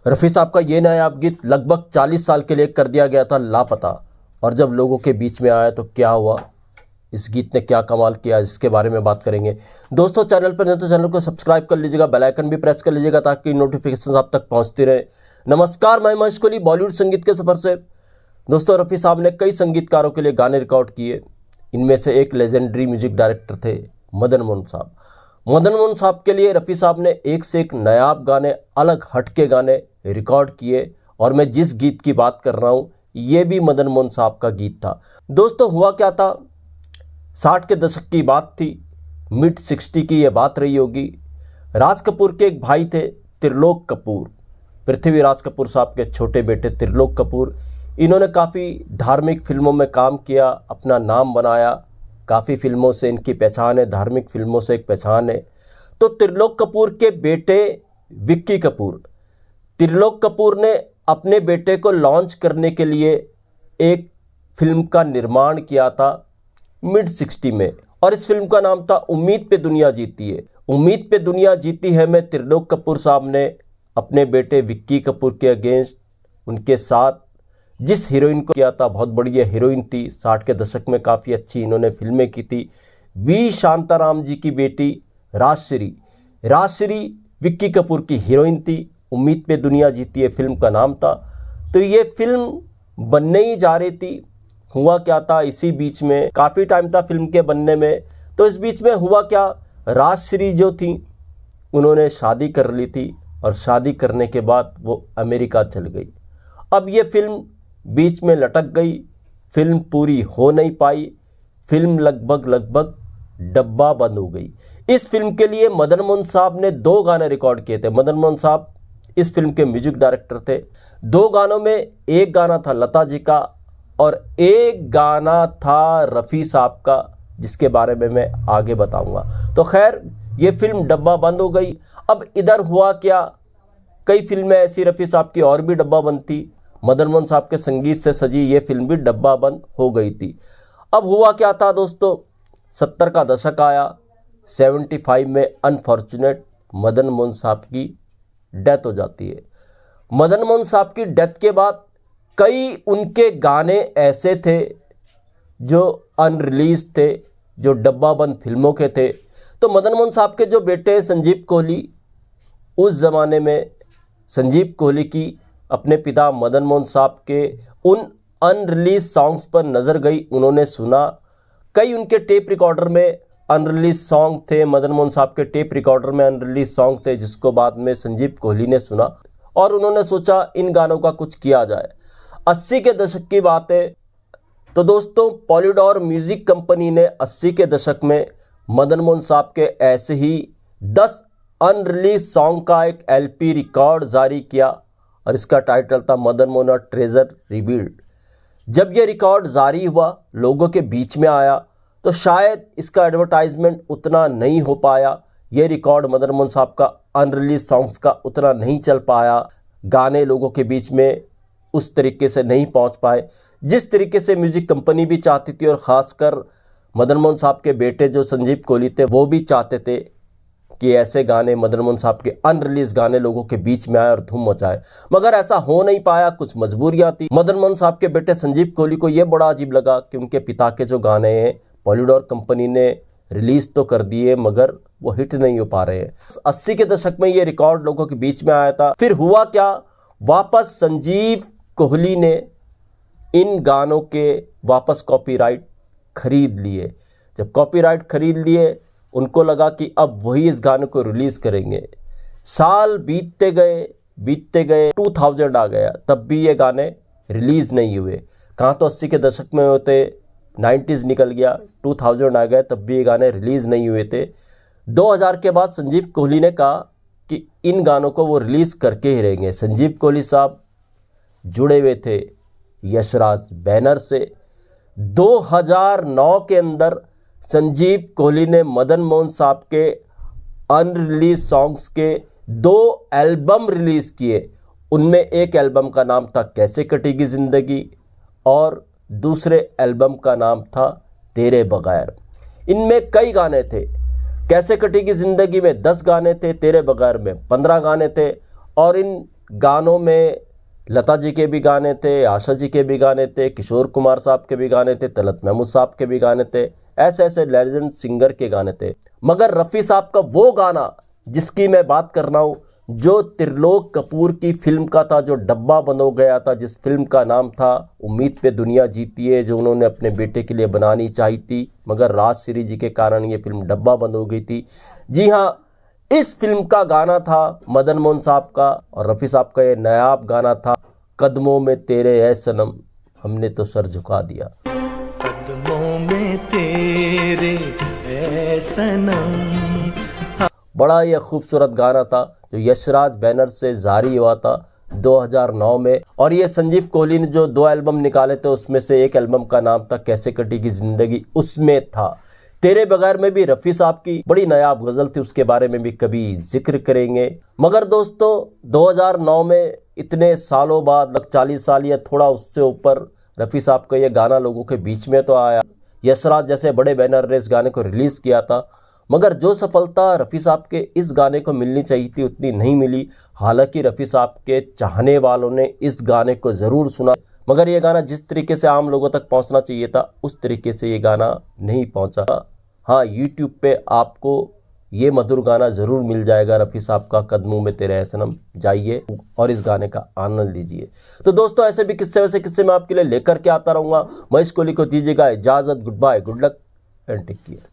रफ़ी साहब का ये नायाब गीत लगभग 40 साल के लिए कर दिया गया था लापता, और जब लोगों के बीच में आया तो क्या हुआ, इस गीत ने क्या कमाल किया, इसके बारे में बात करेंगे। दोस्तों, चैनल पर नहीं तो चैनल को सब्सक्राइब कर लीजिएगा, बेल आइकन भी प्रेस कर लीजिएगा ताकि नोटिफिकेशन आप तक पहुंचती रहे। नमस्कार, मैं महेश कोहली बॉलीवुड संगीत के सफ़र से। दोस्तों, रफ़ी साहब ने कई संगीतकारों के लिए गाने रिकॉर्ड किए। इनमें से एक लेजेंडरी म्यूजिक डायरेक्टर थे मदन मोहन साहब। मदन मोहन साहब के लिए रफ़ी साहब ने एक से एक नायाब गाने, अलग हटके गाने रिकॉर्ड किए, और मैं जिस गीत की बात कर रहा हूँ ये भी मदन मोहन साहब का गीत था। दोस्तों, हुआ क्या था, 60 के दशक की बात थी, मिड 60 की ये बात रही होगी। राज कपूर के एक भाई थे त्रिलोक कपूर, पृथ्वीराज कपूर साहब के छोटे बेटे त्रिलोक कपूर। इन्होंने काफ़ी धार्मिक फिल्मों में काम किया, अपना नाम बनाया, काफ़ी फिल्मों से इनकी पहचान है, धार्मिक फिल्मों से एक पहचान है। तो त्रिलोक कपूर के बेटे विक्की कपूर, त्रिलोक कपूर ने अपने बेटे को लॉन्च करने के लिए एक फिल्म का निर्माण किया था मिड 60 में, और इस फिल्म का नाम था उम्मीद पे दुनिया जीती है। उम्मीद पे दुनिया जीती है में त्रिलोक कपूर साहब ने अपने बेटे विक्की कपूर के अगेंस्ट, उनके साथ जिस हीरोइन को किया था, बहुत बढ़िया हीरोइन थी, 60 के दशक में काफ़ी अच्छी इन्होंने फिल्में की थी। वी शांताराम जी की बेटी राजश्री विक्की कपूर की हीरोइन थी। उम्मीद पे दुनिया जीती है फिल्म का नाम था। तो ये फिल्म बनने ही जा रही थी। हुआ क्या था, इसी बीच में काफ़ी टाइम था फिल्म के बनने में। तो इस बीच में हुआ क्या, राजश्री जो थी उन्होंने शादी कर ली थी, और शादी करने के बाद वो अमेरिका चल गई। अब ये फिल्म बीच में लटक गई, फिल्म पूरी हो नहीं पाई, फिल्म लगभग डब्बा बंद हो गई। इस फिल्म के लिए मदन मोहन साहब ने 2 गाने रिकॉर्ड किए थे। मदन मोहन साहब इस फिल्म के म्यूजिक डायरेक्टर थे। 2 गानों में एक गाना था लता जी का और एक गाना था रफ़ी साहब का, जिसके बारे में मैं आगे बताऊंगा। तो खैर, ये फिल्म डब्बा बंद हो गई। अब इधर हुआ क्या, कई फिल्में ऐसी रफ़ी साहब की और भी डब्बा बंद थी। मदन मोहन साहब के संगीत से सजी ये फिल्म भी डब्बा बंद हो गई थी। अब हुआ क्या था दोस्तों, 70 का दशक आया, 75 में अनफॉर्चुनेट मदन मोहन साहब की डेथ हो जाती है। मदन मोहन साहब की डेथ के बाद कई उनके गाने ऐसे थे जो अनरिलीज थे, जो डब्बा बंद फिल्मों के थे। तो मदन मोहन साहब के जो बेटे संजीव कोहली, उस ज़माने में संजीव कोहली की अपने पिता मदन मोहन साहब के उन अनरिलीज सॉन्ग्स पर नज़र गई। उन्होंने सुना, कई उनके टेप रिकॉर्डर में अनरिलीज सॉन्ग थे, मदन मोहन साहब के टेप रिकॉर्डर में अनरिलीज सॉन्ग थे, जिसको बाद में संजीव कोहली ने सुना, और उन्होंने सोचा इन गानों का कुछ किया जाए। 80 के दशक की बात है। तो दोस्तों, पॉलीडोर म्यूजिक कंपनी ने 80 के दशक में मदन मोहन साहब के ऐसे ही 10 अनरिलीज सॉन्ग का एक LP रिकॉर्ड जारी किया, और इसका टाइटल था मदन मोहन ट्रेजर रिवील्ड। जब यह रिकॉर्ड जारी हुआ, लोगों के बीच में आया, तो शायद इसका एडवर्टाइजमेंट उतना नहीं हो पाया। यह रिकॉर्ड मदन मोहन साहब का अनरिलीज सॉन्ग्स का उतना नहीं चल पाया, गाने लोगों के बीच में उस तरीके से नहीं पहुंच पाए जिस तरीके से म्यूजिक कंपनी भी चाहती थी, और ख़ासकर मदन मोहन साहब के बेटे जो संजीव कोहली थे वो भी चाहते थे कि ऐसे गाने, मदन मोहन साहब के अनरिलीज गाने लोगों के बीच में आए और धूम मचाए। मगर ऐसा हो नहीं पाया, कुछ मजबूरियां थी। मदन मोहन साहब के बेटे संजीव कोहली को यह बड़ा अजीब लगा कि उनके पिता के जो गाने हैं पॉलीडोर कंपनी ने रिलीज तो कर दिए, मगर वो हिट नहीं हो पा रहे हैं। 80 के दशक में ये रिकॉर्ड लोगों के बीच में आया था। फिर हुआ क्या, वापस संजीव कोहली ने इन गानों के वापस कॉपीराइट खरीद लिए। जब कॉपीराइट खरीद लिए, उनको लगा कि अब वही इस गाने को रिलीज करेंगे। साल बीतते गए 2000 आ गया, तब भी ये गाने रिलीज नहीं हुए। कहाँ तो 80 के दशक में होते, 90s निकल गया, 2000 आ गए, तब भी ये गाने रिलीज नहीं हुए थे। 2000 के बाद संजीव कोहली ने कहा कि इन गानों को वो रिलीज करके ही रहेंगे। संजीव कोहली साहब जुड़े हुए थे यशराज बैनर से। 2009 के अंदर संजीव कोहली ने मदन मोहन साहब के अनरिलीज सॉन्ग्स के 2 एल्बम रिलीज किए। उनमें एक एल्बम का नाम था कैसे कटेगी ज़िंदगी, और दूसरे एल्बम का नाम था तेरे बगैर। इनमें कई गाने थे। कैसे कटेगी ज़िंदगी में 10 गाने थे, तेरे बगैर में 15 गाने थे, और इन गानों में लता जी के भी गाने थे, आशा जी के भी गाने थे, किशोर कुमार साहब के भी गाने थे, तलत महमूद साहब के भी गाने थे, ऐसे ऐसे लेजेंड सिंगर के गाने थे। मगर रफ़ी साहब का वो गाना जिसकी मैं बात कर रहा हूँ, जो त्रिलोक कपूर की फिल्म का था, जो डब्बा बंद हो गया था, जिस फिल्म का नाम था उम्मीद पे दुनिया जीती है, जो उन्होंने अपने बेटे के लिए बनानी चाही थी, मगर राजश्री जी के कारण ये फिल्म डब्बा बंद हो गई थी। जी हाँ, इस फिल्म का गाना था मदन मोहन साहब का, और रफ़ी साहब का ये नायाब गाना था, कदमों में तेरे ऐ सनम हमने तो सर झुका दिया। कदमों में तेरे ऐ सनम। बड़ा ये खूबसूरत गाना था जो यशराज बैनर से जारी हुआ था 2009 में। और ये संजीव कोहली ने जो 2 एल्बम निकाले थे, उसमें से एक एल्बम का नाम था कैसे कटेगी जिंदगी, उसमें था तेरे बगैर में भी रफ़ी साहब की बड़ी नायाब गज़ल थी, उसके बारे में भी कभी जिक्र करेंगे। मगर दोस्तों 2009 में इतने सालों बाद, 40 साल या थोड़ा उससे ऊपर, रफ़ी साहब का ये गाना लोगों के बीच में तो आया। यशराज जैसे बड़े बैनर ने इस गाने को रिलीज़ किया था, मगर जो सफलता रफ़ी साहब के इस गाने को मिलनी चाहिए थी उतनी नहीं मिली। हालांकि रफ़ी साहब के चाहने वालों ने इस गाने को ज़रूर सुना, मगर ये गाना जिस तरीके से आम लोगों तक पहुंचना चाहिए था उस तरीके से ये गाना नहीं पहुंचा। हाँ, यूट्यूब पे आपको ये मधुर गाना ज़रूर मिल जाएगा, रफ़ी साहब का कदमों में तेरे ऐ सनम। जाइए और इस गाने का आनंद लीजिए। तो दोस्तों ऐसे भी किस्से वैसे किस्से मैं आपके लिए लेकर के आता रहूँगा। महेश कोहली को दीजिएगा इजाज़त। Good bye, good luck and take care.